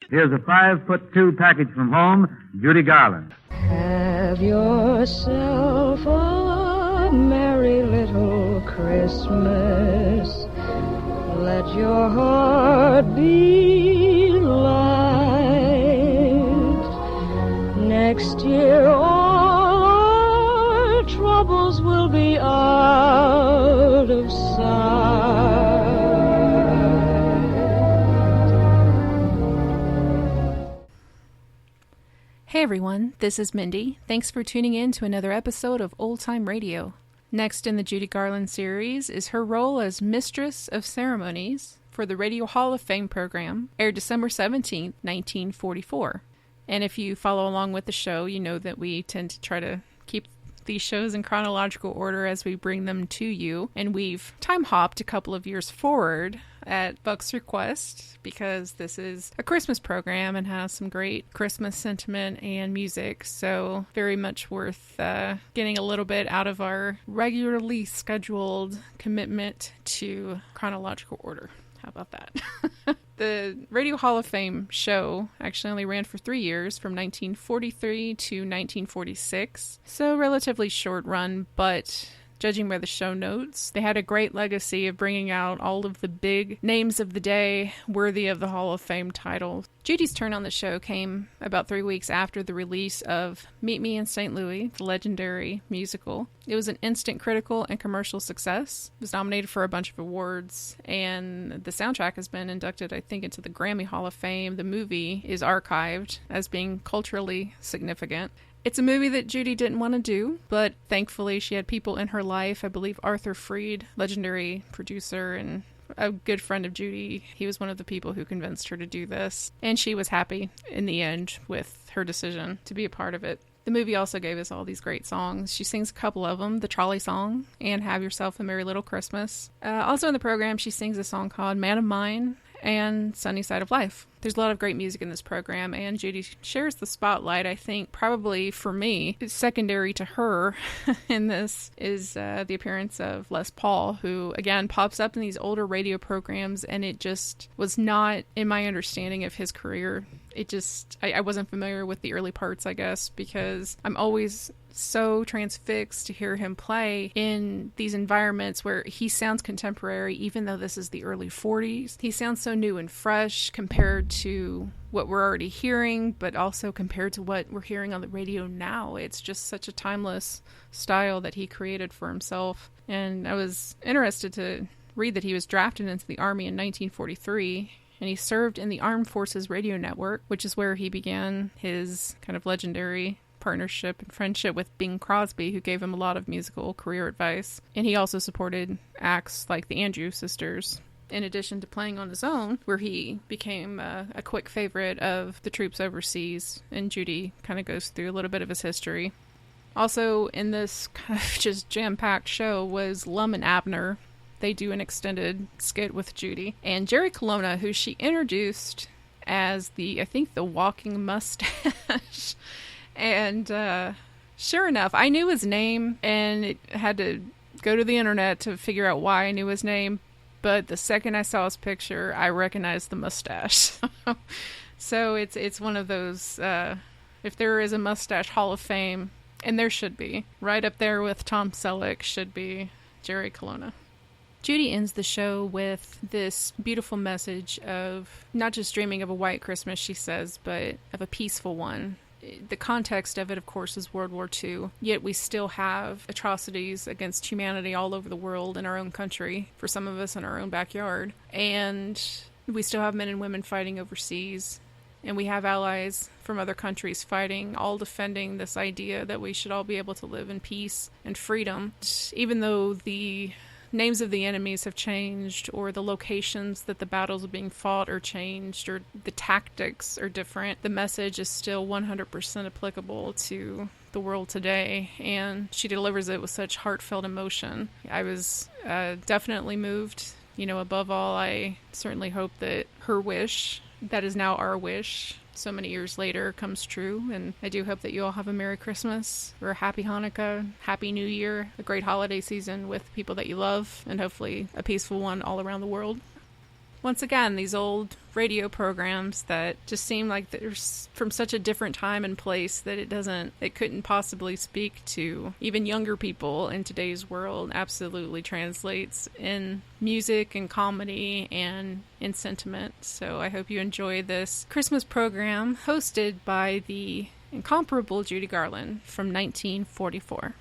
Here's a 5'2" package from home, Judy Garland. Have yourself a merry little Christmas. Let your heart be light. Next year all our troubles will be out of sight. Hey everyone, this is Mindi. Thanks for tuning in to another episode of Old Time Radio. Next in the Judy Garland series is her role as Mistress of Ceremonies for the Radio Hall of Fame program, aired December 17, 1944. And if you follow along with the show, you know that we tend to try to keep these shows in chronological order as we bring them to you. And we've time-hopped a couple of years forward at Buck's request, because this is a Christmas program and has some great Christmas sentiment and music, so very much worth getting a little bit out of our regularly scheduled commitment to chronological order. How about that? The Radio Hall of Fame show actually only ran for 3 years, from 1943 to 1946, so relatively short run, but judging by the show notes, they had a great legacy of bringing out all of the big names of the day worthy of the Hall of Fame title. Judy's turn on the show came about 3 weeks after the release of Meet Me in St. Louis, the legendary musical. It was an instant critical and commercial success. It was nominated for a bunch of awards, and the soundtrack has been inducted, I think, into the Grammy Hall of Fame. The movie is archived as being culturally significant. It's a movie that Judy didn't want to do, but thankfully she had people in her life. I believe Arthur Freed, legendary producer and a good friend of Judy, he was one of the people who convinced her to do this. And she was happy in the end with her decision to be a part of it. The movie also gave us all these great songs. She sings a couple of them, the Trolley Song and Have Yourself a Merry Little Christmas. Also in the program, she sings a song called Man of Mine and Sunny Side of Life. There's a lot of great music in this program, and Judy shares the spotlight. I think probably for me, secondary to her in this is the appearance of Les Paul, who again pops up in these older radio programs, and it just was not in my understanding of his career. I wasn't familiar with the early parts, I guess, because I'm always so transfixed to hear him play in these environments where he sounds contemporary, even though this is the early 40s. He sounds so new and fresh compared to what we're already hearing, but also compared to what we're hearing on the radio now. It's just such a timeless style that he created for himself. And I was interested to read that he was drafted into the Army in 1943, and he served in the Armed Forces Radio Network, which is where he began his kind of legendary partnership and friendship with Bing Crosby, who gave him a lot of musical career advice. And he also supported acts like the Andrews Sisters, in addition to playing on his own, where he became a quick favorite of the troops overseas. And Judy kind of goes through a little bit of his history. Also in this kind of just jam-packed show was Lum and Abner. They do an extended skit with Judy. And Jerry Colonna, who she introduced as the walking mustache. And sure enough, I knew his name, and it had to go to the internet to figure out why I knew his name. But the second I saw his picture, I recognized the mustache. So it's one of those, if there is a mustache Hall of Fame, and there should be, right up there with Tom Selleck should be Jerry Colonna. Judy ends the show with this beautiful message of not just dreaming of a white Christmas, she says, but of a peaceful one. The context of it, of course, is World War II, yet we still have atrocities against humanity all over the world, in our own country, for some of us in our own backyard. And we still have men and women fighting overseas, and we have allies from other countries fighting, all defending this idea that we should all be able to live in peace and freedom. Even though the names of the enemies have changed, or the locations that the battles are being fought are changed, or the tactics are different, the message is still 100% applicable to the world today, and she delivers it with such heartfelt emotion. I was definitely moved. Above all, I certainly hope that her wish, that is now our wish, so many years later, comes true. And I do hope that you all have a Merry Christmas, or a Happy Hanukkah, Happy New Year, a great holiday season with people that you love, and hopefully a peaceful one all around the world. Once again, these old radio programs that just seem like they're from such a different time and place that it couldn't possibly speak to even younger people in today's world. Absolutely translates in music and comedy and in sentiment. So I hope you enjoy this Christmas program hosted by the incomparable Judy Garland from 1944.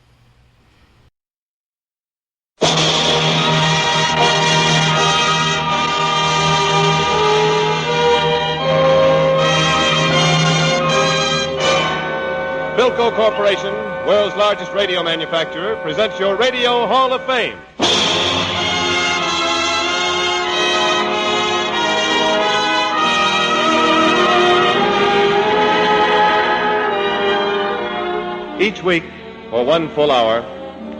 Philco Corporation, world's largest radio manufacturer, presents your Radio Hall of Fame. Each week, for 1 full hour,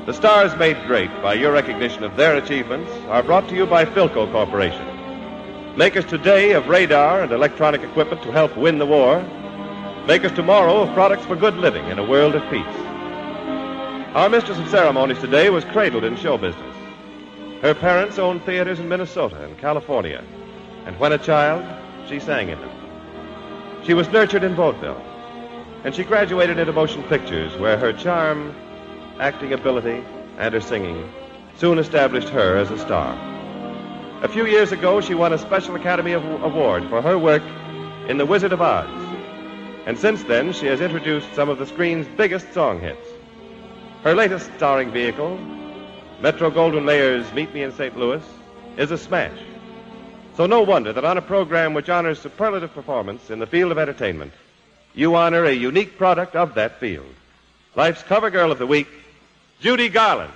the stars made great by your recognition of their achievements are brought to you by Philco Corporation. Makers today of radar and electronic equipment to help win the war. Makers tomorrow of products for good living in a world of peace. Our mistress of ceremonies today was cradled in show business. Her parents owned theaters in Minnesota and California, and when a child, she sang in them. She was nurtured in vaudeville, and she graduated into motion pictures where her charm, acting ability, and her singing soon established her as a star. A few years ago, she won a Special Academy Award for her work in The Wizard of Oz. And since then, she has introduced some of the screen's biggest song hits. Her latest starring vehicle, Metro-Goldwyn-Mayer's Meet Me in St. Louis, is a smash. So no wonder that on a program which honors superlative performance in the field of entertainment, you honor a unique product of that field. Life's cover girl of the week, Judy Garland.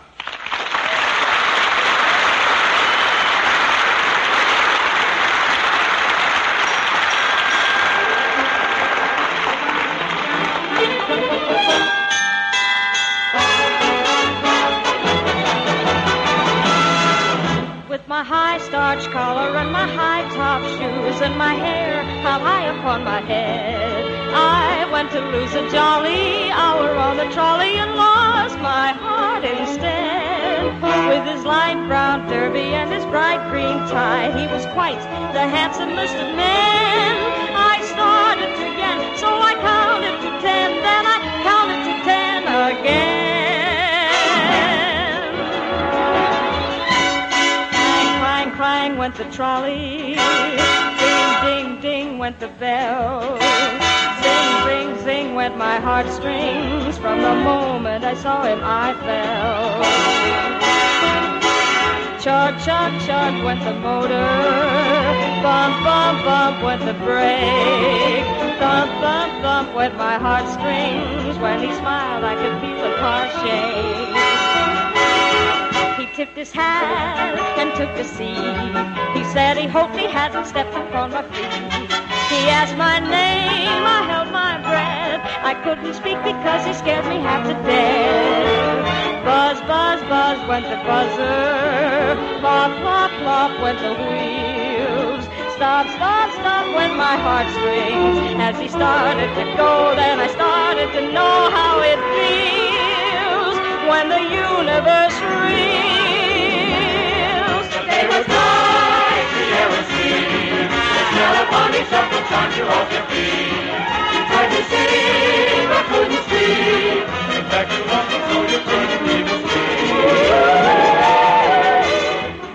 My high starch collar and my high top shoes and my hair held high upon my head, I went to lose a jolly hour on the trolley and lost my heart instead. With his light brown derby and his bright green tie, he was quite the handsomest of men. I started again, so I counted to 10, then I counted to 10 again. Clang went the trolley, ding, ding, ding went the bell, zing, ring, zing went my heartstrings. From the moment I saw him I fell. Chug, chug, chug went the motor, bump, bump, bump went the brake, thump, thump, thump went my heartstrings. When he smiled I could feel the car shake. He tipped his hat and took a seat. He said he hoped he hadn't stepped upon my feet. He asked my name, I held my breath. I couldn't speak because he scared me half to death. Buzz, buzz, buzz went the buzzer. Plop, plop, plop went the wheels. Stop, stop, stop went my heartstrings. As he started to go, then I started to know how it feels when the universe reels. It was nice, the air was sweet. The smell of honeysuckle charmed you off your feet. You tried to sing, but couldn't speak. In fact, you lost it so you couldn't even speak.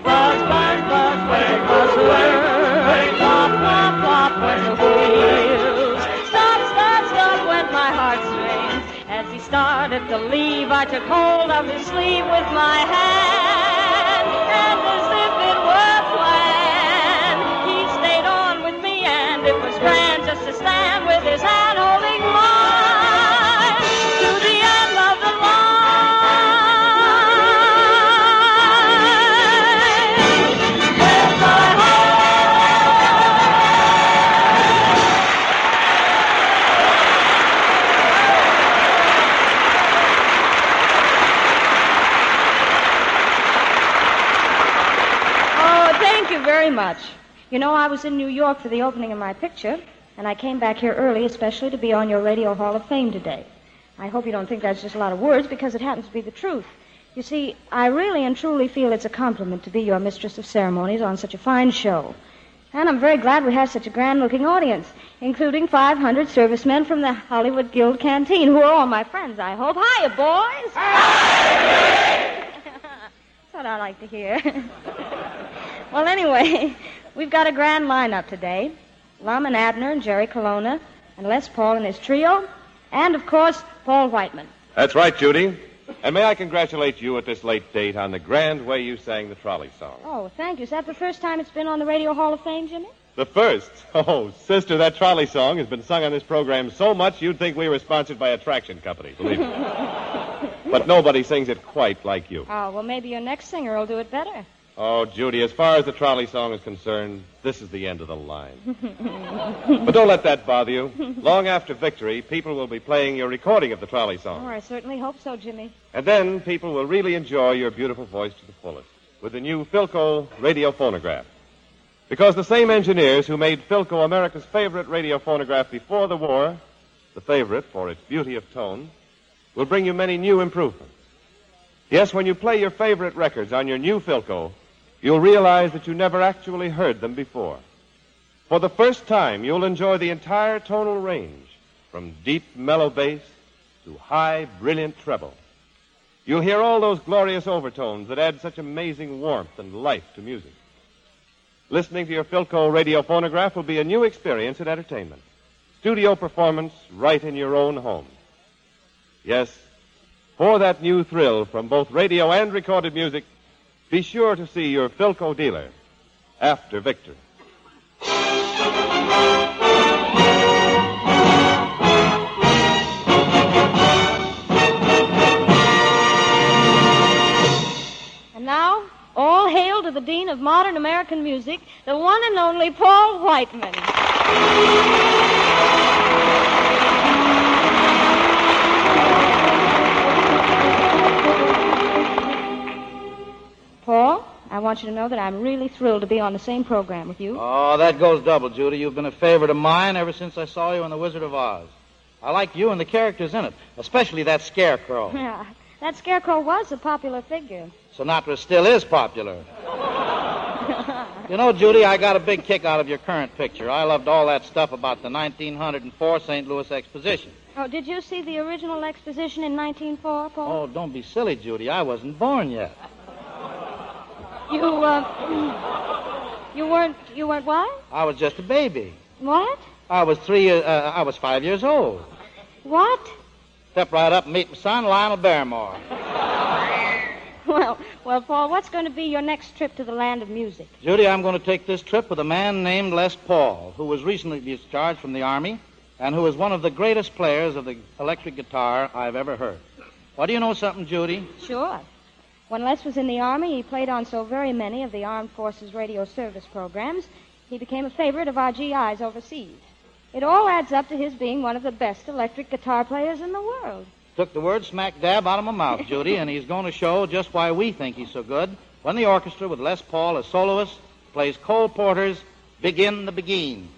Buzz, buzz, buzz, went the buzzer. Plop, plop, plop went the wheels. Stop, stop, stop went my heartstrings. As he started to leave, I took hold of his sleeve with my hand, and as if it were planned, he stayed on with me, and it was grand just to stand with his hand holding mine to the end of the line. With my heart. Thank you very much. You know, I was in New York for the opening of my picture, and I came back here early especially to be on your Radio Hall of Fame today. I hope you don't think that's just a lot of words, because it happens to be the truth. You see, I really and truly feel it's a compliment to be your mistress of ceremonies on such a fine show. And I'm very glad we have such a grand-looking audience, including 500 servicemen from the Hollywood Guild Canteen, who are all my friends, I hope. Hiya, boys! That's what I like to hear. Well, anyway, we've got a grand lineup today. Lum and Abner and Jerry Colonna, and Les Paul and his trio, and, of course, Paul Whiteman. That's right, Judy. And may I congratulate you at this late date on the grand way you sang the trolley song. Oh, thank you. Is that the first time it's been on the Radio Hall of Fame, Jimmy? The first? Oh, sister, that trolley song has been sung on this program so much you'd think we were sponsored by a traction company, believe me. But nobody sings it quite like you. Oh, well, maybe your next singer will do it better. Oh, Judy, as far as the trolley song is concerned, this is the end of the line. But don't let that bother you. Long after victory, people will be playing your recording of the trolley song. Oh, I certainly hope so, Jimmy. And then people will really enjoy your beautiful voice to the fullest with the new Philco radio phonograph. Because the same engineers who made Philco America's favorite radio phonograph before the war, the favorite for its beauty of tone, will bring you many new improvements. Yes, when you play your favorite records on your new Philco, you'll realize that you never actually heard them before. For the first time, you'll enjoy the entire tonal range, from deep, mellow bass to high, brilliant treble. You'll hear all those glorious overtones that add such amazing warmth and life to music. Listening to your Philco radio phonograph will be a new experience in entertainment. Studio performance right in your own home. Yes, for that new thrill from both radio and recorded music, be sure to see your Philco dealer after victory. And now, all hail to the Dean of Modern American Music, the one and only Paul Whiteman. Paul, I want you to know that I'm really thrilled to be on the same program with you. Oh, that goes double, Judy. You've been a favorite of mine ever since I saw you in The Wizard of Oz. I like you and the characters in it, especially that scarecrow. Yeah, that scarecrow was a popular figure. Sinatra still is popular. You know, Judy, I got a big kick out of your current picture. I loved all that stuff about the 1904 St. Louis Exposition. Oh, did you see the original exposition in 1904, Paul? Oh, don't be silly, Judy. I wasn't born yet. You weren't what? I was just a baby. What? I was 5 years old. What? Step right up and meet my son, Lionel Barrymore. Well, Paul, what's going to be your next trip to the land of music? Judy, I'm going to take this trip with a man named Les Paul, who was recently discharged from the Army and who is one of the greatest players of the electric guitar I've ever heard. Well, do you know something, Judy? Sure. When Les was in the Army, he played on so very many of the Armed Forces radio service programs, he became a favorite of our GIs overseas. It all adds up to his being one of the best electric guitar players in the world. Took the word smack dab out of my mouth, Judy, and he's going to show just why we think he's so good when the orchestra with Les Paul as soloist plays Cole Porter's Begin the Begin.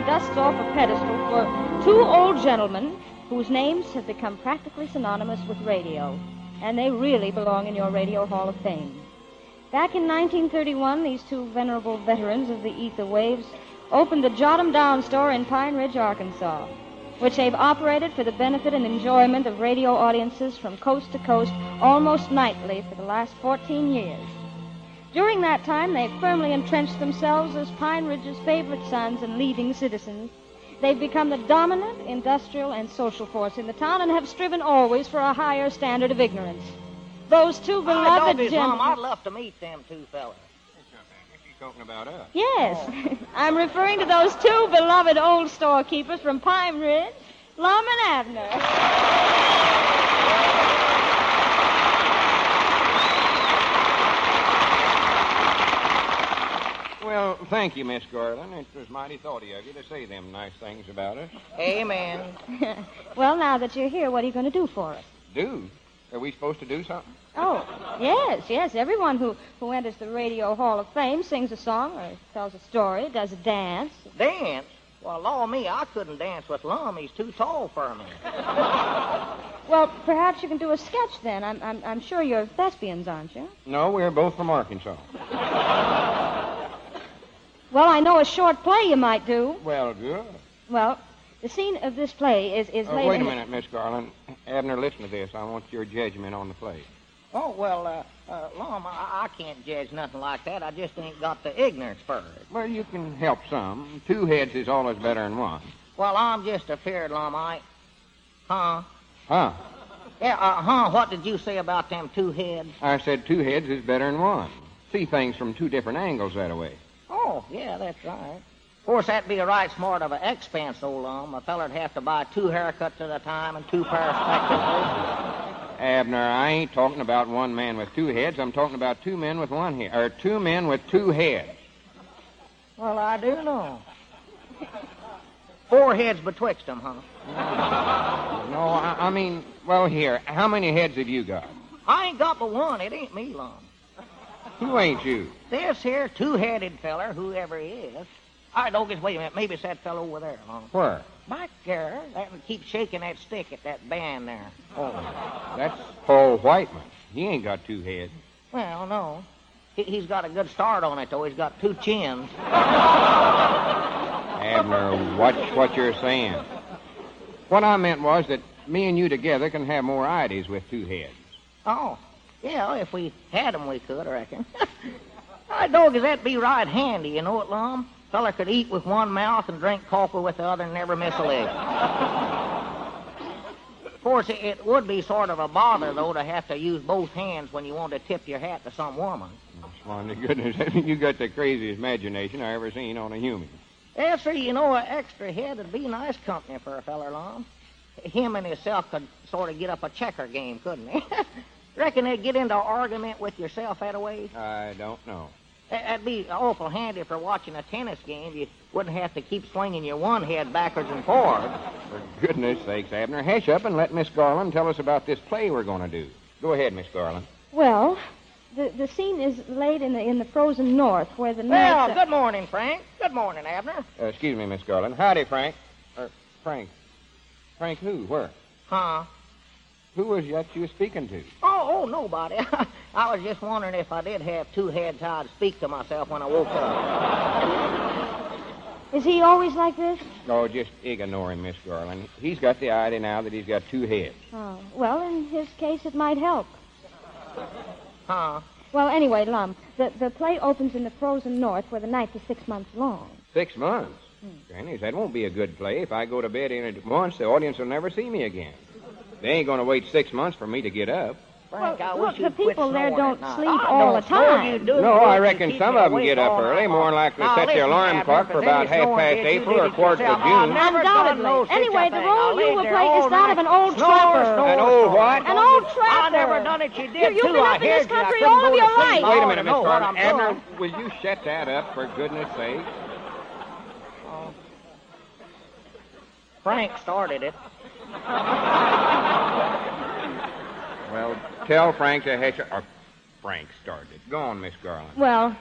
dusts off a pedestal for two old gentlemen whose names have become practically synonymous with radio, and they really belong in your Radio Hall of Fame. Back in 1931, these two venerable veterans of the ether waves opened the Jot 'em Down store in Pine Ridge, Arkansas, which they've operated for the benefit and enjoyment of radio audiences from coast to coast almost nightly for the last 14 years. During that time, they've firmly entrenched themselves as Pine Ridge's favorite sons and leading citizens. They've become the dominant industrial and social force in the town and have striven always for a higher standard of ignorance. Those two beloved Mom, I'd love to meet them two fellas. She's talking about us. Yes, I'm referring to those two beloved old storekeepers from Pine Ridge, Lum and Abner. Well, thank you, Miss Garland. It was mighty thoughty of you to say them nice things about us. Amen. Well, now that you're here, what are you going to do for us? Do? Are we supposed to do something? Oh, yes. Everyone who enters the Radio Hall of Fame sings a song or tells a story, does a dance. Dance? Well, law me, I couldn't dance with Lum. He's too tall for me. Well, perhaps you can do a sketch then. I'm sure you're thespians, aren't you? No, we're both from Arkansas. Well, I know a short play you might do. Well, good. Well, the scene of this play is laid... Wait a minute, Miss Garland. Abner, listen to this. I want your judgment on the play. Oh, well, Lum, I can't judge nothing like that. I just ain't got the ignorance for it. Well, you can help some. Two heads is always better than one. Well, I'm just afeard, Lum, Huh? Huh? Yeah, what did you say about them two heads? I said two heads is better than one. See things from two different angles that way. Oh, yeah, that's right. Of course, that'd be a right smart of an expense, old Lum. A feller'd have to buy 2 haircuts at a time and 2 pair of spectacles. Abner, I ain't talking about one man with 2 heads. I'm talking about 2 men with 1 head, or 2 men with 2 heads. Well, I do know. 4 heads betwixt them, huh? No, I mean, well, here, how many heads have you got? I ain't got but one. It ain't me, Lum. Who ain't you? This here 2-headed feller, whoever he is. All right, Dogus, wait a minute. Maybe it's that fellow over there, huh? Where? Back there. That would keep shaking that stick at that band there. Oh, that's Paul Whiteman. He ain't got 2 heads. Well, no. He's got a good start on it, though. He's got 2 chins. Abner, watch what you're saying. What I meant was that me and you together can have more ideas with 2 heads. Oh, yeah, if we had 'em, we could, I reckon. Dogus, that'd be right handy, you know it, Lum? Feller could eat with one mouth and drink coffee with the other and never miss a lick. Of course, it would be sort of a bother, though, to have to use both hands when you want to tip your hat to some woman. My goodness, you got the craziest imagination I ever seen on a human. Yeah, sir, you know, an extra head would be nice company for a feller, Lum. Him and himself could sort of get up a checker game, couldn't he? Reckon they'd get into an argument with yourself that way? I don't know. That'd be awful handy for watching a tennis game. You wouldn't have to keep swinging your one head backwards and forwards. For goodness sakes, Abner, hush up and let Miss Garland tell us about this play we're going to do. Go ahead, Miss Garland. Well, the scene is laid in the frozen north where the Well, nights... good morning, Frank. Good morning, Abner. Excuse me, Miss Garland. Howdy, Frank. Frank. Frank who? Where? Huh? Who was that you were speaking to? Oh, nobody. I was just wondering if I did have 2 heads, how I'd speak to myself when I woke up. Is he always like this? Oh, just ignore him, Miss Garland. He's got the idea now that he's got 2 heads. Oh, well, in his case, it might help. Huh? Well, anyway, Lum, the play opens in the frozen north where the nights are 6 months long. 6 months? Granny, that won't be a good play. If I go to bed in it once, the audience will never see me again. They ain't going to wait 6 months for me to get up. Frank, I Look, wish the you'd quit people there snoring don't at sleep night. all I the don't snore, time. you do. No, I reckon Keep some me of them awake get up all early, night more long. likely to Now, set their listen, alarm Abner, clock if for there's about any snoring, 1/2 did you April did or it 1/4 of yourself? June. I've never done no such a Anyway, the thing. role I you laid will there play all is that of night. an old Snore, trapper. snore, An old snore. what? An old I trapper. never done it. You did, You've too. been I up in this heard you. I country couldn't all go of to your sleep. life. I Wait a ought minute, to Miss know what Garland. I'm doing. Abner, will you shut that up, for goodness sake? Frank started it. Well, tell Frank to hush up. Frank started. Go on, Miss Garland. Well,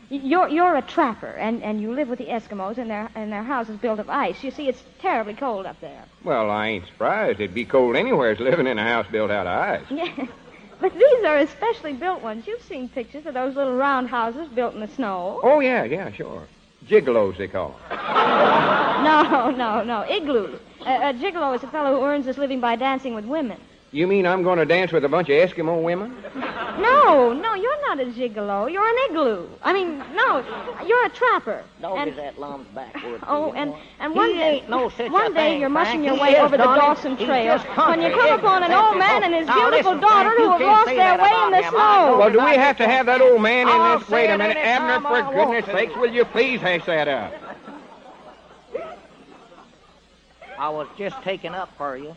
You're a trapper, and you live with the Eskimos in their houses built of ice. You see, it's terribly cold up there. Well, I ain't surprised. It'd be cold anywhere living in a house built out of ice. Yeah, but these are especially built ones. You've seen pictures of those little round houses built in the snow. Oh, yeah, sure. Gigolos, they call them. No. Igloos. A gigolo is a fellow who earns his living by dancing with women. You mean I'm going to dance with a bunch of Eskimo women? No, you're not a gigolo. You're an igloo. I mean, no, you're a trapper. Doggy's that Lum's backwoods. Oh, and one He ain't no such one a day thing, you're mushing Frank. your He way is, over the Donnie. Dawson He's Trail just when you country come upon an ignorant. old man and his Now, beautiful listen, daughter Frank, who you have can't lost say their that way about in the him. I snow. know Well, do that we I have to just have that won't old man in I'll this? say Wait a it minute. any Abner, time for I want goodness to. sakes, will you please hash that up? I was just taking up for you.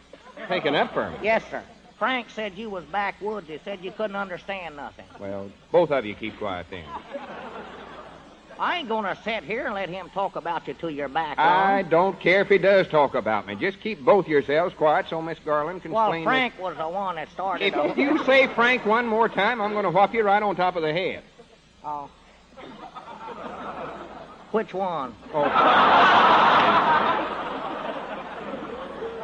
Taking up for me. Yes, sir. Frank said you was backwoods. He said you couldn't understand nothing. Well, both of you keep quiet then. I ain't going to sit here and let him talk about you till you're back I on. don't care if he does talk about me. Just keep both yourselves quiet so Miss Garland can Well, explain Frank was the one that started. If you say Frank one more time, I'm going to whop you right on top of the head. Oh. Which one? Oh.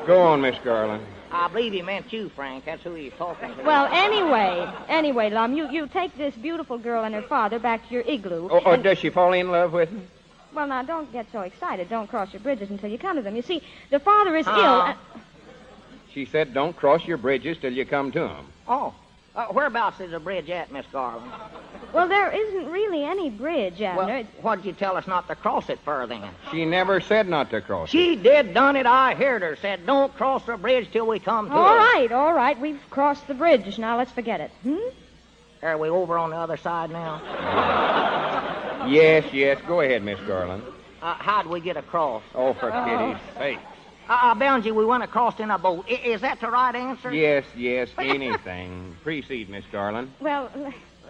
Go on, Miss Garland. I believe he meant you, Frank. That's who he's talking to. Well, anyway, Lum, you take this beautiful girl and her father back to your igloo. Or does she fall in love with me? Well, now, don't get so excited. Don't cross your bridges until you come to them. You see, the father is ill. She said don't cross your bridges till you come to him. Oh. Whereabouts is the bridge at, Miss Garland? Well, there isn't really any bridge, Abner. Well, what'd you tell us not to cross it for, then? She never said not to cross it. She did done it. I heard her. Said, don't cross the bridge till we come to All it. right. We've crossed the bridge. Now, let's forget it. Are we over on the other side now? Yes. Go ahead, Miss Garland. How'd we get across? Oh, for pity's sake. I bound you we went across in a boat. Is that the right answer? Yes, anything. Proceed, Miss Garland. Well,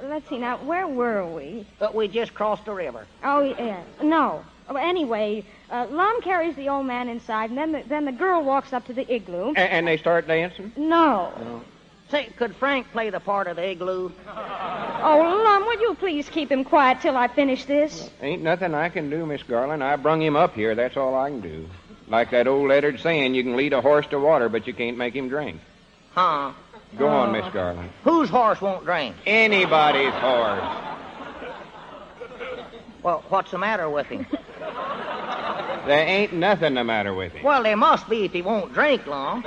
let's see. Now, where were we? We just crossed the river. Oh, yeah. No. Well, anyway, Lum carries the old man inside, and then the girl walks up to the igloo. And they start dancing? No. Say, could Frank play the part of the igloo? Oh, Lum, would you please keep him quiet till I finish this? Ain't nothing I can do, Miss Garland. I brung him up here. That's all I can do. Like that old lettered saying, you can lead a horse to water, but you can't make him drink. Huh? Go on, Miss Garland. Whose horse won't drink? Anybody's horse. Well, what's the matter with him? There ain't nothing the matter with him. Well, there must be if he won't drink long.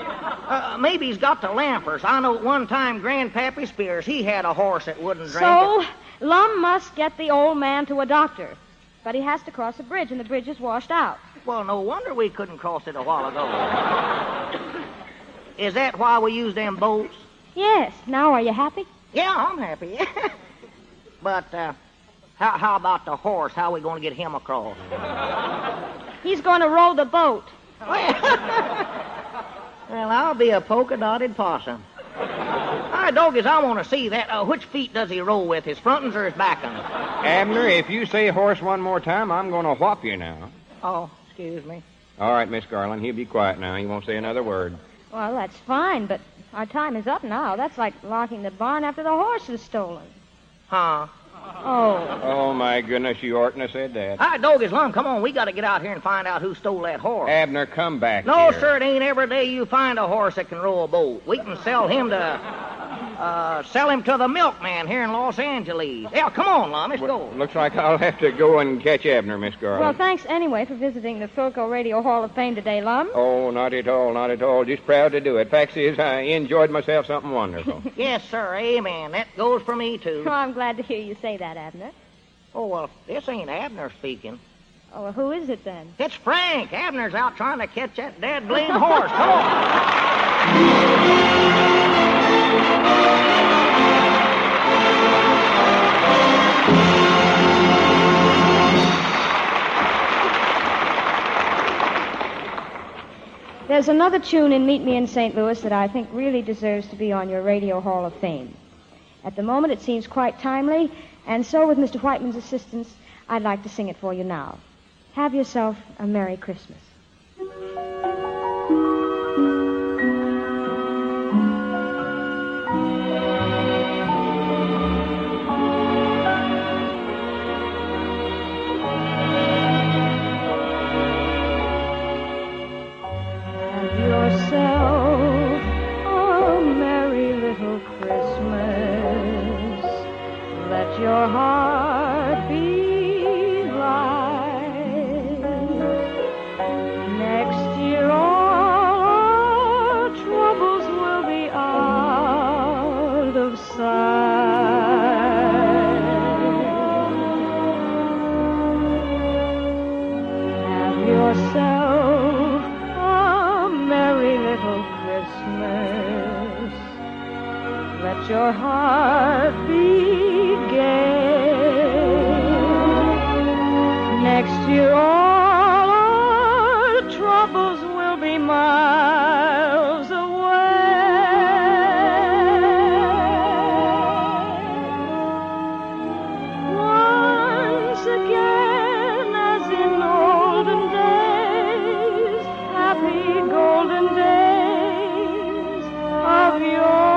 Maybe he's got the lampers. I know at one time Grandpappy Spears, he had a horse that wouldn't drink. So, Lum must get the old man to a doctor. But he has to cross a bridge, and the bridge is washed out. Well, no wonder we couldn't cross it a while ago. Is that why we use them boats? Yes. Now, are you happy? Yeah, I'm happy. But how about the horse? How are we going to get him across? He's going to row the boat. Well, I'll be a polka-dotted possum. All right, doggies, I want to see that. Which feet does he roll with, his front uns or his back uns? Abner, if you say horse one more time, I'm going to whop you now. Oh, excuse me. All right, Miss Garland, he'll be quiet now. He won't say another word. Well, that's fine, but our time is up now. That's like locking the barn after the horse is stolen. Huh? Oh. Oh, my goodness, you oughtn't have said that. All right, doggies, Lum, come on. We got to get out here and find out who stole that horse. Abner, come back No, here. sir, it ain't every day you find a horse that can row a boat. We can sell him to the milkman here in Los Angeles. Yeah, come on, Lum, let's go. Looks like I'll have to go and catch Abner, Miss Garland. Well, thanks anyway for visiting the Philco Radio Hall of Fame today, Lum. Oh, not at all. Just proud to do it. Facts is, I enjoyed myself something wonderful. Yes, sir, amen. That goes for me, too. Oh, I'm glad to hear you say that, Abner. Oh, well, this ain't Abner speaking. Oh, well, who is it then? It's Frank. Abner's out trying to catch that dead blame horse. Come on. There's another tune in Meet Me in St. Louis that I think really deserves to be on your Radio Hall of Fame. At the moment, it seems quite timely, and so with Mr. Whiteman's assistance, I'd like to sing it for you now. Have yourself a Merry Christmas. let your heart be gay. Next year all our troubles will be miles away. Once again, as in olden days, happy golden days of yore,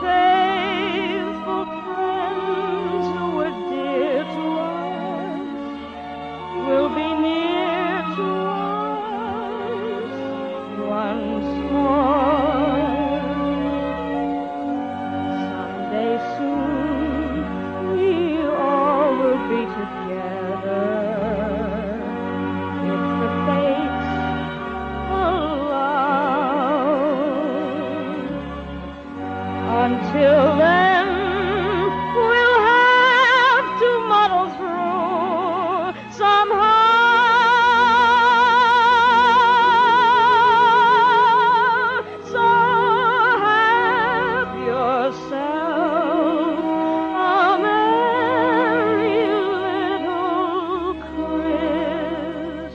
faithful friends who were dear to us will be near to us once more. Someday soon we all will be together if the fates allow. Until then, we'll have to muddle through somehow. So have yourself a merry little Christmas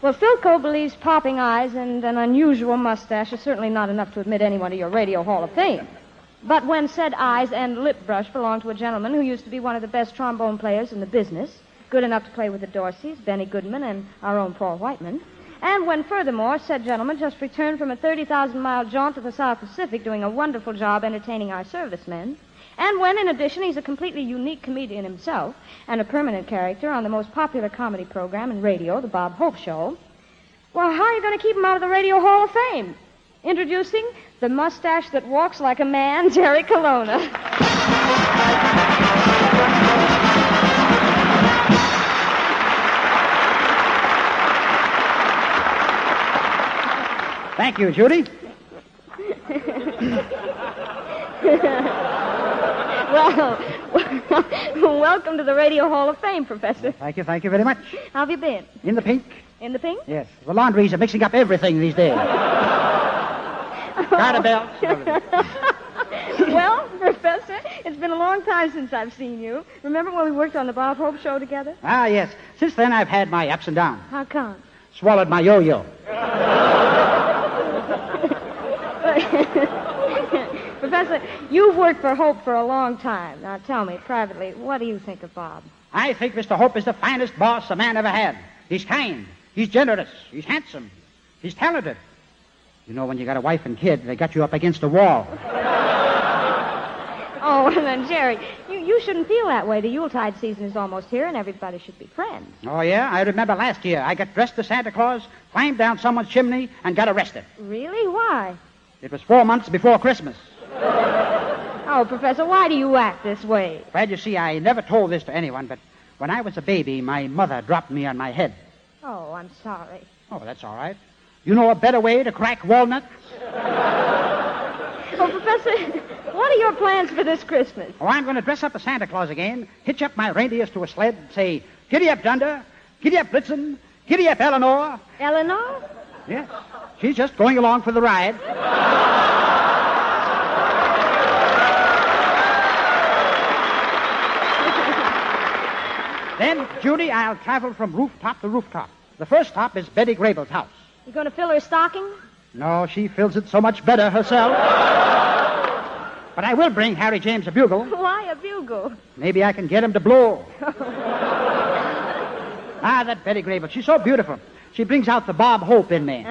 Well, Philco believes popping eyes and an unusual mustache is certainly not enough to admit anyone to your Radio Hall of Fame. But when said eyes and lip brush belong to a gentleman who used to be one of the best trombone players in the business, good enough to play with the Dorseys, Benny Goodman, and our own Paul Whiteman, and when, furthermore, said gentleman just returned from a 30,000-mile jaunt to the South Pacific doing a wonderful job entertaining our servicemen, and when, in addition, he's a completely unique comedian himself and a permanent character on the most popular comedy program in radio, The Bob Hope Show, well, how are you going to keep him out of the Radio Hall of Fame? Introducing the mustache that walks like a man, Jerry Colonna. Thank you, Judy. Well, welcome to the Radio Hall of Fame, Professor. Thank you very much. How have you been? In the pink? In the pink? Yes. The laundries are mixing up everything these days. Garter belts. Well, Professor, it's been a long time since I've seen you. Remember when we worked on the Bob Hope Show together? Ah, yes. Since then, I've had my ups and downs. How come? Swallowed my yo-yo. Professor, you've worked for Hope for a long time. Now tell me, privately, what do you think of Bob? I think Mr. Hope is the finest boss a man ever had. He's kind. He's generous. He's handsome. He's talented. You know, when you got a wife and kid, they got you up against a wall. Oh, and then, Jerry, you shouldn't feel that way. The Yuletide season is almost here, and everybody should be friends. Oh, yeah? I remember last year I got dressed as Santa Claus, climbed down someone's chimney, and got arrested. Really? Why? It was 4 months before Christmas. Oh, Professor, why do you act this way? Well, you see, I never told this to anyone, but when I was a baby, my mother dropped me on my head. Oh, I'm sorry. Oh, that's all right. You know a better way to crack walnuts? Oh, Professor, what are your plans for this Christmas? Oh, I'm going to dress up as Santa Claus again, hitch up my reindeers to a sled, and say, giddy up, Dunder, giddy up, Blitzen, giddy up, Eleanor. Eleanor? Yes. She's just going along for the ride. Then, Judy, I'll travel from rooftop to rooftop. The first stop is Betty Grable's house. You going to fill her stocking? No, she fills it so much better herself. But I will bring Harry James a bugle. Why a bugle? Maybe I can get him to blow. That Betty Grable, she's so beautiful. She brings out the Bob Hope in me.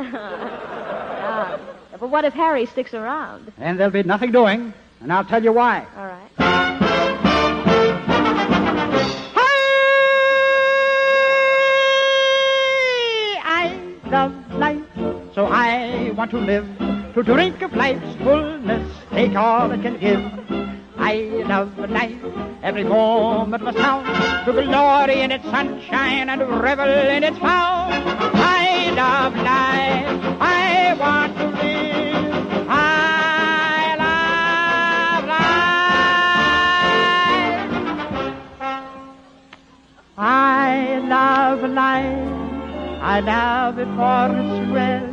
But what if Harry sticks around? And there'll be nothing doing, and I'll tell you why. All right. Love life, so I want to live, to drink of life's fullness, take all it can give. I love life. Every moment must count to glory in its sunshine and revel in its found. I love life. I want to live. I love life. I love life. I love it for its thrill.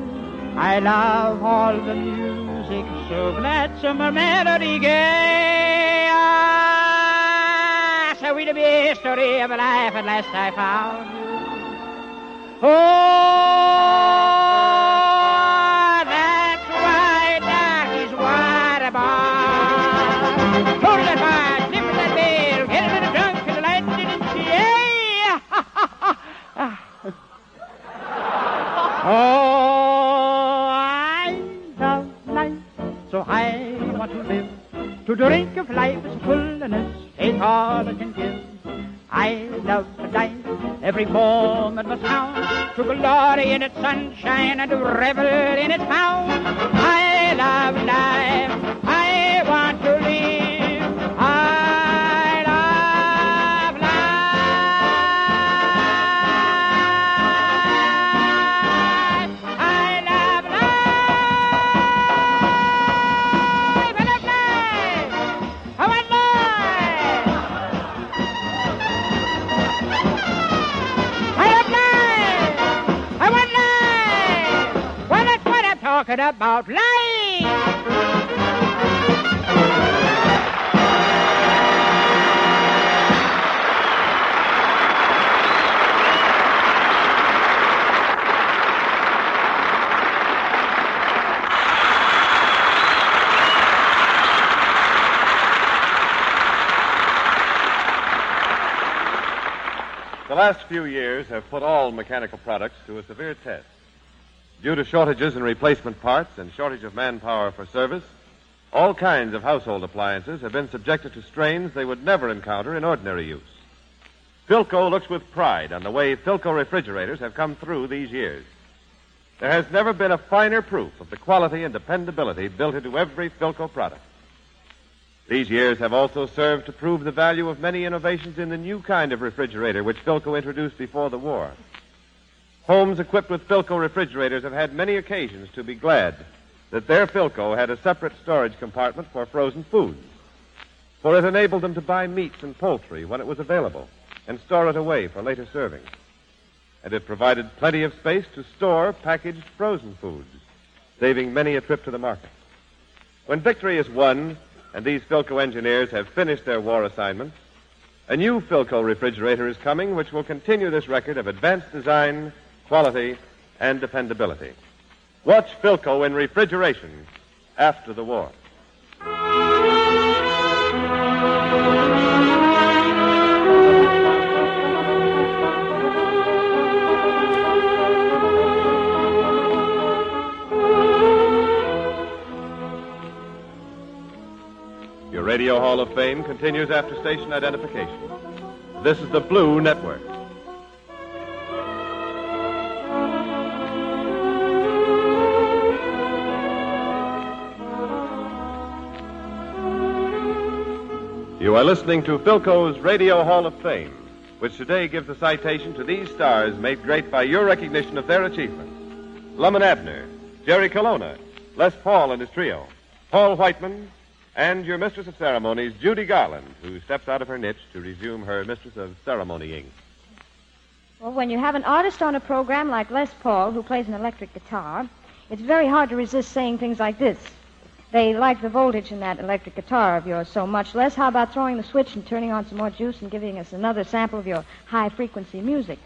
I love all the music so gladsome a melody gay. Ah, so it'll be a history of a life at last I found you. Oh, that's why that is what about. Hold that bar, slip that veil, get a little drunk and the light didn't see. Oh, I love life, so I want to live. To drink of life is fullness, take all it can give. I love life, every moment must count. To glory in its sunshine and to revel in its pound. I love life, I want to live. I love life. I love life. I love life. I want life. I love life. I want life. Well, that's what I'm talking about, life. The last few years have put all mechanical products to a severe test. Due to shortages in replacement parts and shortage of manpower for service, all kinds of household appliances have been subjected to strains they would never encounter in ordinary use. Philco looks with pride on the way Philco refrigerators have come through these years. There has never been a finer proof of the quality and dependability built into every Philco product. These years have also served to prove the value of many innovations in the new kind of refrigerator which Philco introduced before the war. Homes equipped with Philco refrigerators have had many occasions to be glad that their Philco had a separate storage compartment for frozen foods, for it enabled them to buy meats and poultry when it was available and store it away for later serving. And it provided plenty of space to store packaged frozen foods, saving many a trip to the market. When victory is won, and these Philco engineers have finished their war assignments, a new Philco refrigerator is coming which will continue this record of advanced design, quality, and dependability. Watch Philco in refrigeration after the war. Your Radio Hall of Fame continues after station identification. This is the Blue Network. You are listening to Philco's Radio Hall of Fame, which today gives a citation to these stars made great by your recognition of their achievements. Lum and Abner, Jerry Colonna, Les Paul and his trio, Paul Whiteman, and your mistress of ceremonies, Judy Garland, who steps out of her niche to resume her mistress of ceremonying. Well, when you have an artist on a program like Les Paul, who plays an electric guitar, it's very hard to resist saying things like this. They like the voltage in that electric guitar of yours so much. Les, how about throwing the switch and turning on some more juice and giving us another sample of your high-frequency music?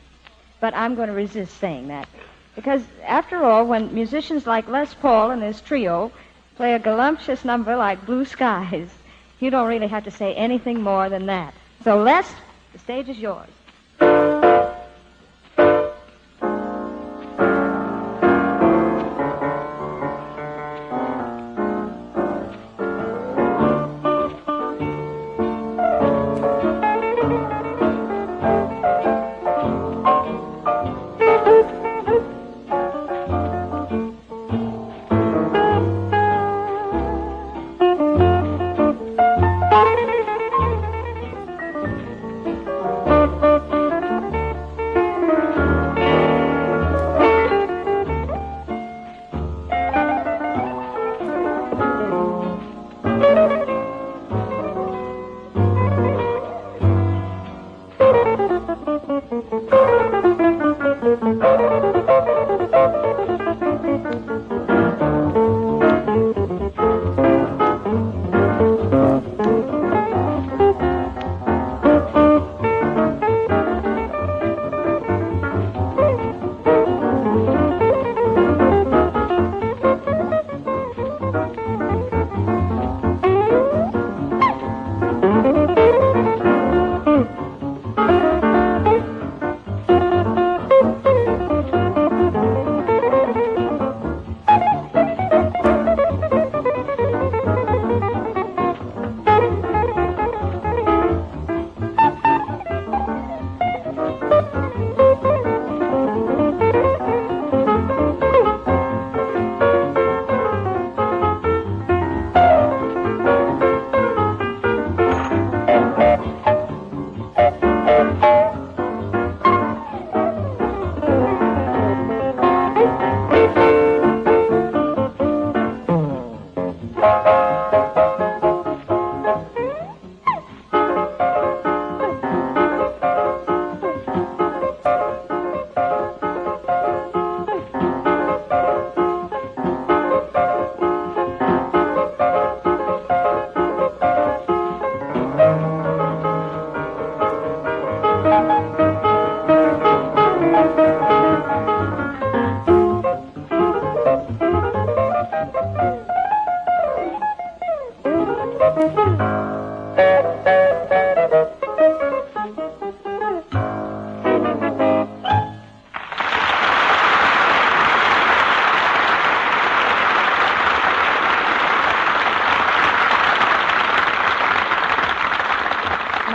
But I'm going to resist saying that. Because, after all, when musicians like Les Paul and his trio play a voluptuous number like Blue Skies, you don't really have to say anything more than that. So, Les, the stage is yours.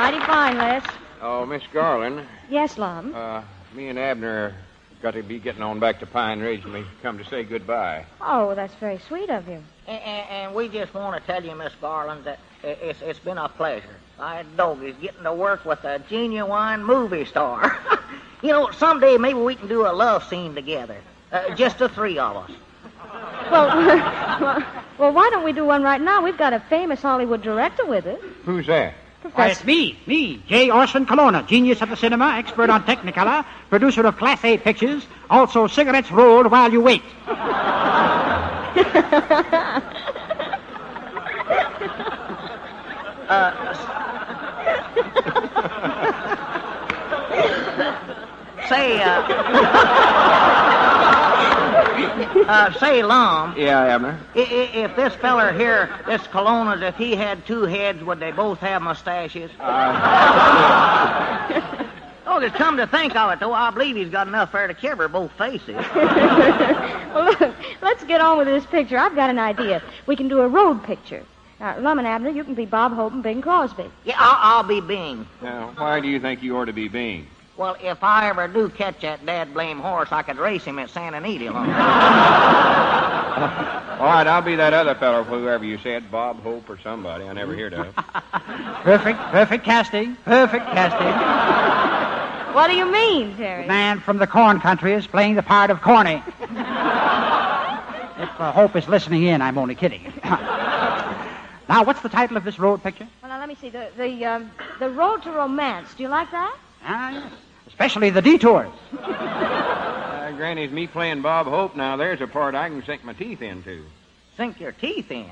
Mighty fine, Les. Oh, Miss Garland, Yes, Lum. me and Abner got to be getting on back to Pine Ridge, and we come to say goodbye. Oh, that's very sweet of you. And we just want to tell you, Miss Garland, that it's been a pleasure. I doggies getting to work with a genuine movie star. You know, someday maybe we can do a love scene together. Just the three of us. Well, why don't we do one right now? We've got a famous Hollywood director with us. Who's that? It's me, J. Orson Colonna, genius of the cinema, expert on Technicolor, producer of Class A pictures, also cigarettes rolled while you wait. Say, Lum. Yeah, Abner. If this feller here, this Colonna's, if he had two heads, would they both have mustaches? Oh, just come to think of it, though, I believe he's got enough there to cover both faces. Well, look, let's get on with this picture. I've got an idea. We can do a road picture. Now, Lum and Abner, you can be Bob Hope and Bing Crosby. Yeah, I'll be Bing. Now, why do you think you ought to be Bing? Well, if I ever do catch that dad-blame horse, I could race him at Santa Anita. All right, I'll be that other fellow, whoever you said, Bob Hope or somebody I never heard of. Perfect casting. What do you mean, Terry? The man from the corn country is playing the part of Corny. If Hope is listening in, I'm only kidding. Now, what's the title of this road picture? Well, now, let me see. The Road to Romance. Do you like that? Ah, yes. Especially the detours. Granny's me playing Bob Hope now. There's a part I can sink my teeth into. Sink your teeth in?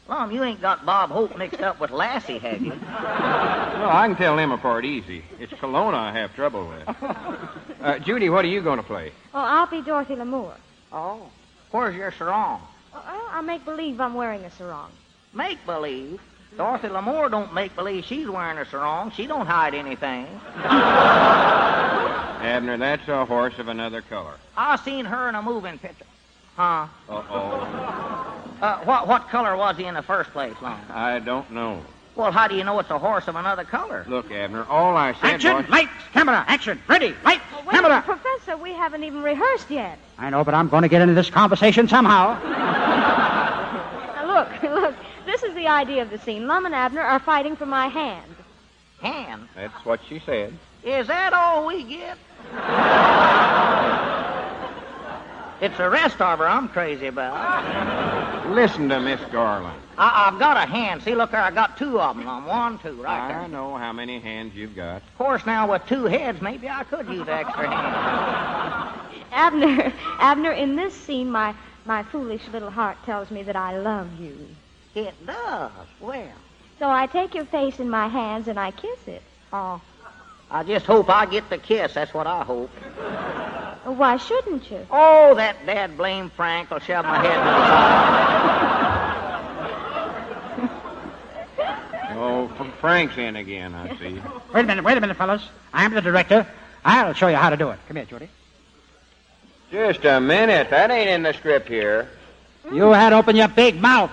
Lum, you ain't got Bob Hope mixed up with Lassie, have you? Well, I can tell them apart easy. It's Colonna I have trouble with. Judy, what are you going to play? Oh, I'll be Dorothy Lamour. Oh. Where's your sarong? I'll make believe I'm wearing a sarong. Make believe? Dorothy Lamour don't make believe she's wearing a sarong. She don't hide anything. Abner, that's a horse of another color. I seen her in a moving picture. Huh? Uh-oh. What color was he in the first place, Lum? I don't know. Well, how do you know it's a horse of another color? Look, Abner, all I said Action, was... lights, camera, action, ready, lights, Wait, camera. Professor, we haven't even rehearsed yet. I know, but I'm going to get into this conversation somehow. Now, look. This is the idea of the scene. Lum and Abner are fighting for my hand. Hand? That's what she said. Is that all we get? It's the rest of her I'm crazy about. Listen to Miss Garland. I've got a hand. See, look there, I got two of them. On 1, 2, right there. I know how many hands you've got. Of course, now with two heads, maybe I could use extra hands. Abner, in this scene, my foolish little heart tells me that I love you. It does. Well. So I take your face in my hands and I kiss it. Oh. I just hope I get the kiss. That's what I hope. Why shouldn't you? Oh, that dad-blame Frank will shove my head to the side. Oh, Frank's in again, I see. Wait a minute, fellas. I'm the director. I'll show you how to do it. Come here, Judy. Just a minute. That ain't in the script here. You had to open your big mouth.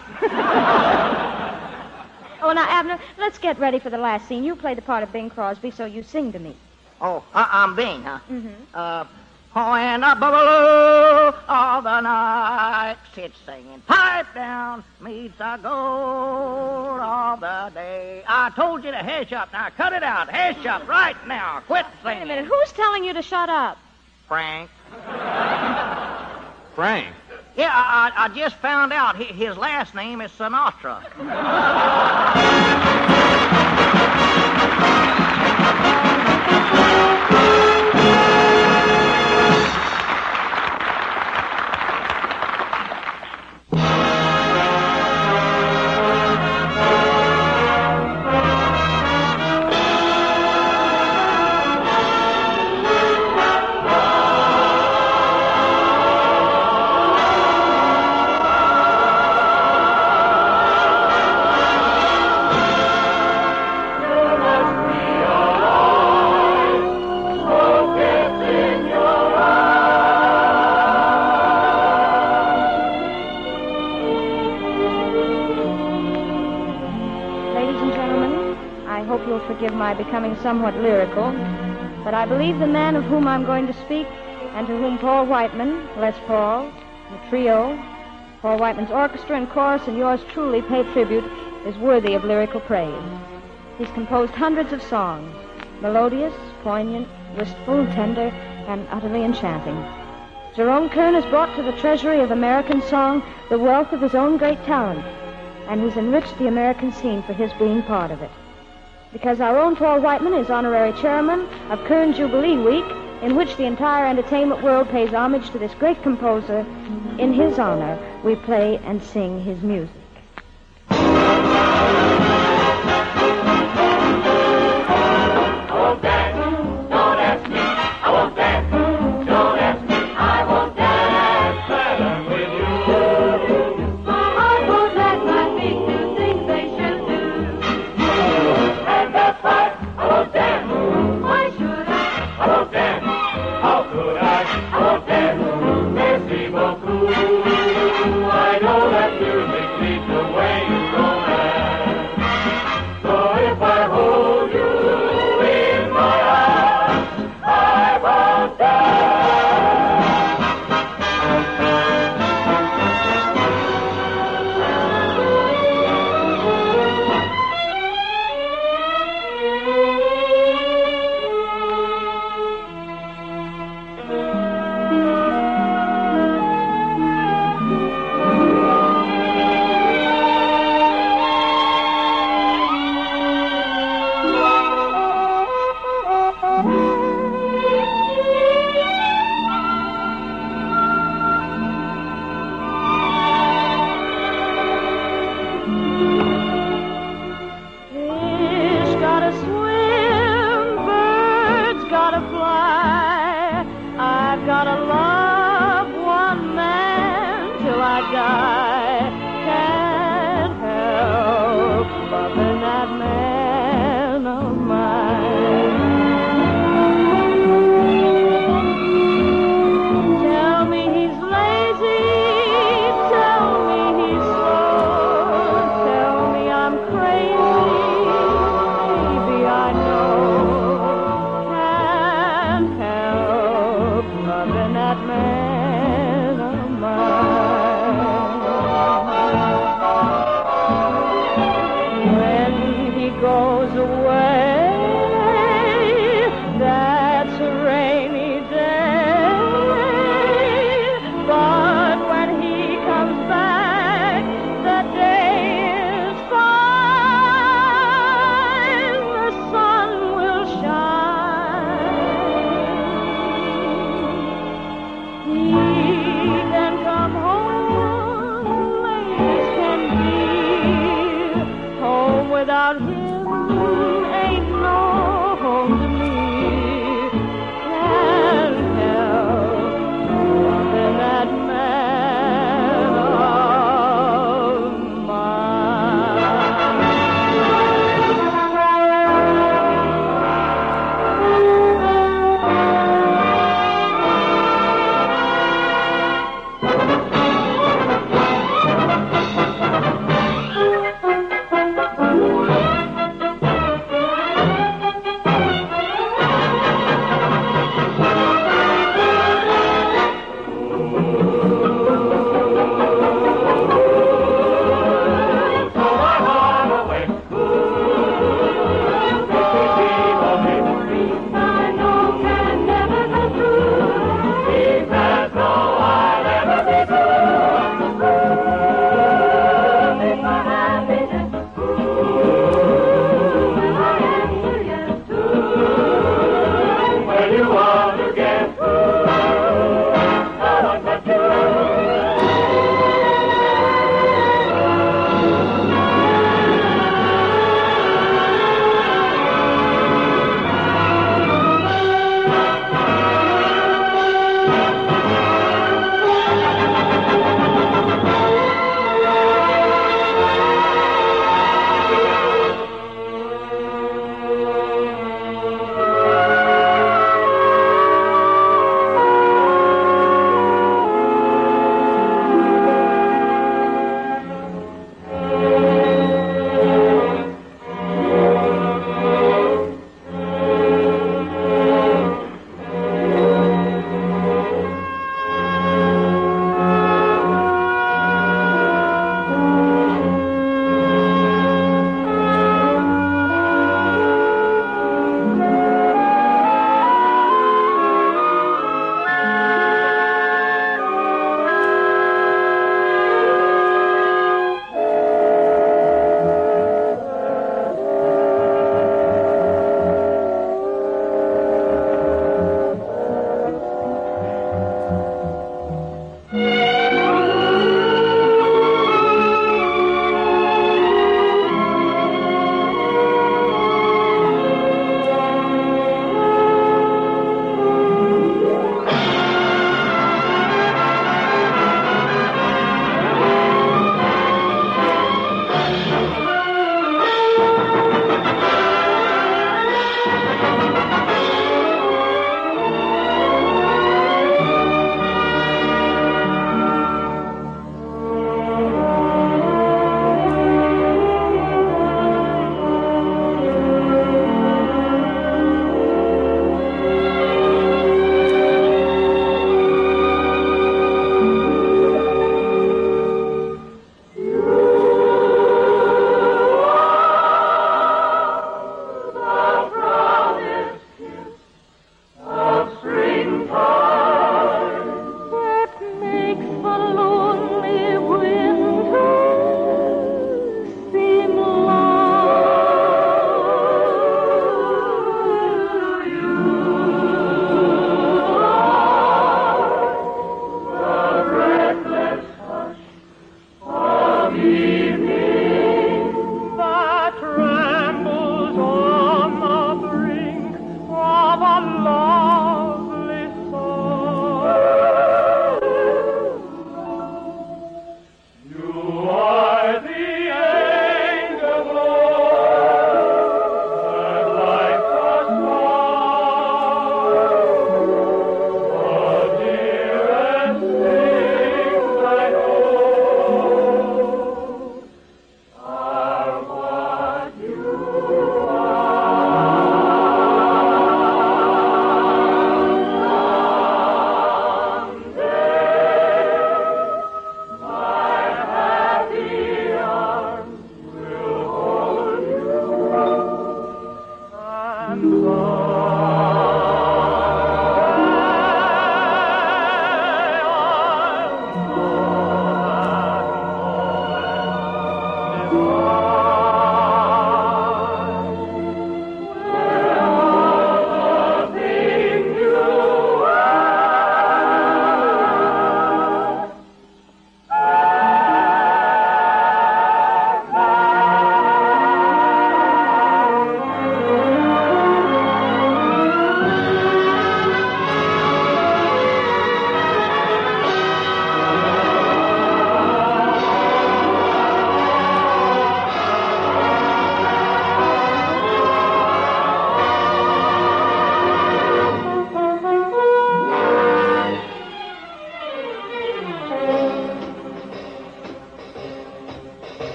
Oh, now, Abner, let's get ready for the last scene. You play the part of Bing Crosby, so you sing to me. Oh, I'm Bing, huh? Mm-hmm. Oh, and a bubble of the night sits singing, pipe down meets the gold of the day. I told you to hush up. Now, cut it out. Hush up right now. Quit singing. Wait a minute. Who's telling you to shut up? Frank. Frank? Yeah, I just found out his last name is Sinatra. hope you'll forgive my becoming somewhat lyrical, but I believe the man of whom I'm going to speak, and to whom Paul Whiteman, Les Paul, the trio, Paul Whiteman's orchestra and chorus, and yours truly pay tribute, is worthy of lyrical praise. He's composed hundreds of songs, melodious, poignant, wistful, tender, and utterly enchanting. Jerome Kern has brought to the treasury of American song the wealth of his own great talent, and he's enriched the American scene for his being part of it. Because our own Paul Whiteman is honorary chairman of Kern Jubilee Week, in which the entire entertainment world pays homage to this great composer, in his honor, we play and sing his music. Without him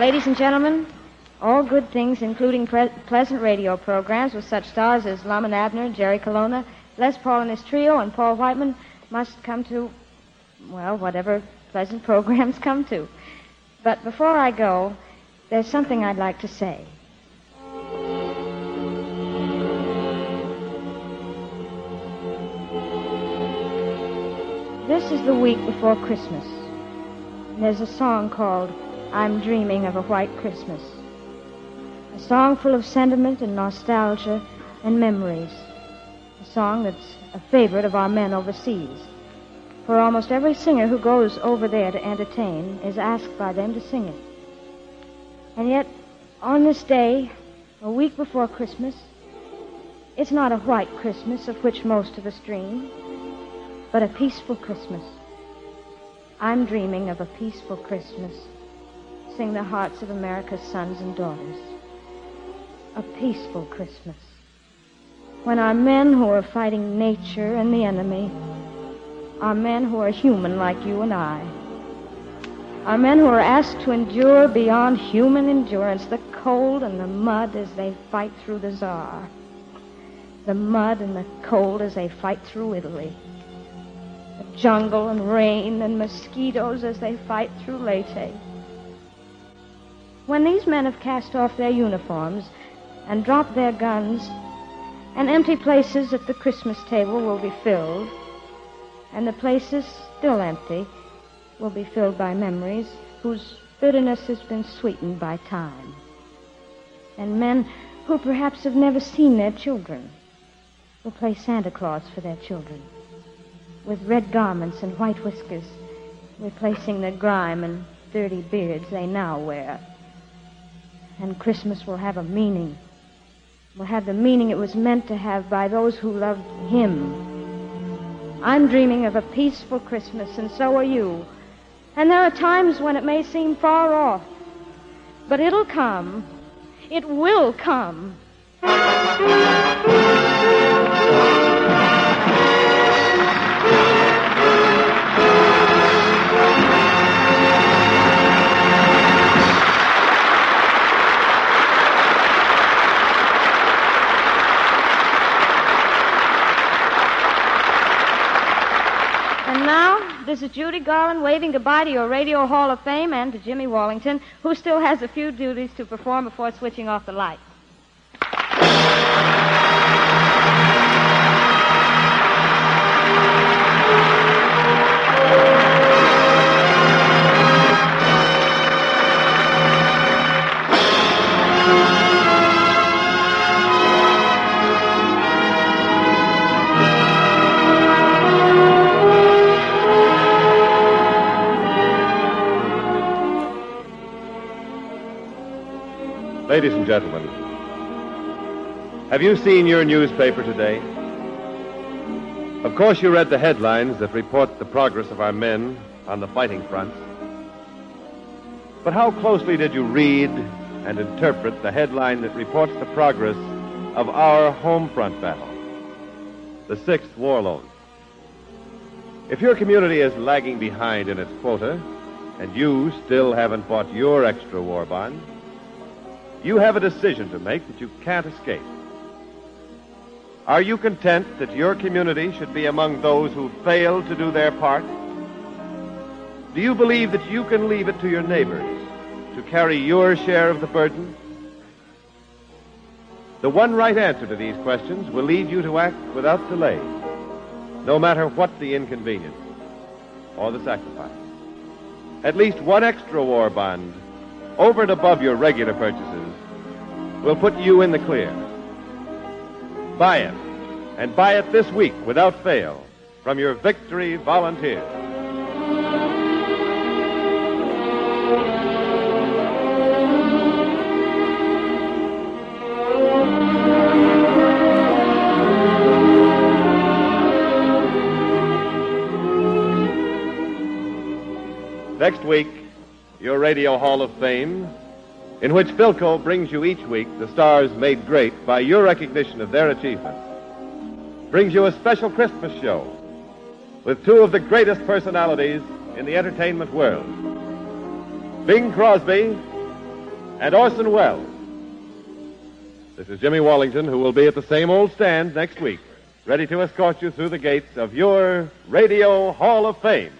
Ladies and gentlemen, all good things, including pleasant radio programs with such stars as Lum and Abner, Jerry Colonna, Les Paul and his trio, and Paul Whiteman, must come to, well, whatever pleasant programs come to. But before I go, there's something I'd like to say. This is the week before Christmas. And there's a song called I'm Dreaming of a White Christmas. A song full of sentiment and nostalgia and memories. A song that's a favorite of our men overseas. For almost every singer who goes over there to entertain is asked by them to sing it. And yet, on this day, a week before Christmas, it's not a white Christmas of which most of us dream, but a peaceful Christmas. I'm dreaming of a peaceful Christmas. Sing the hearts of America's sons and daughters. A peaceful Christmas. When our men who are fighting nature and the enemy are men who are human like you and I. Are men who are asked to endure beyond human endurance the cold and the mud as they fight through the Tsar. The mud and the cold as they fight through Italy. The jungle and rain and mosquitoes as they fight through Leyte. When these men have cast off their uniforms and dropped their guns, and empty places at the Christmas table will be filled, and the places still empty will be filled by memories whose bitterness has been sweetened by time. And men who perhaps have never seen their children will play Santa Claus for their children, with red garments and white whiskers, replacing the grime and dirty beards they now wear. And Christmas will have a meaning, will have the meaning it was meant to have by those who loved him. I'm dreaming of a peaceful Christmas, and so are you. And there are times when it may seem far off, but it'll come. It will come. And now, this is Judy Garland waving goodbye to your Radio Hall of Fame and to Jimmy Wallington, who still has a few duties to perform before switching off the lights. Ladies and gentlemen, have you seen your newspaper today? Of course you read the headlines that report the progress of our men on the fighting fronts. But how closely did you read and interpret the headline that reports the progress of our home front battle, the 6th War Loan? If your community is lagging behind in its quota, and you still haven't bought your extra war bond, you have a decision to make that you can't escape. Are you content that your community should be among those who failed to do their part? Do you believe that you can leave it to your neighbors to carry your share of the burden? The one right answer to these questions will lead you to act without delay, no matter what the inconvenience or the sacrifice. At least one extra war bond over and above your regular purchases will put you in the clear. Buy it, and buy it this week without fail from your Victory Volunteer. Next week, your Radio Hall of Fame, in which Philco brings you each week the stars made great by your recognition of their achievements, brings you a special Christmas show with two of the greatest personalities in the entertainment world, Bing Crosby and Orson Welles. This is Jimmy Wallington, who will be at the same old stand next week, ready to escort you through the gates of your Radio Hall of Fame.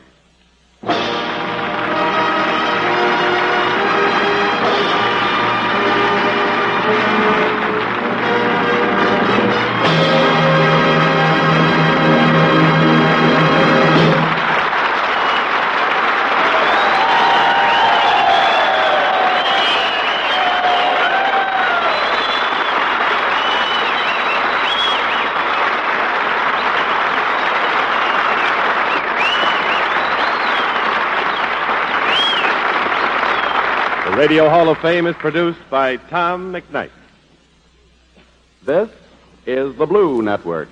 The Radio Hall of Fame is produced by Tom McKnight. This is the Blue Network.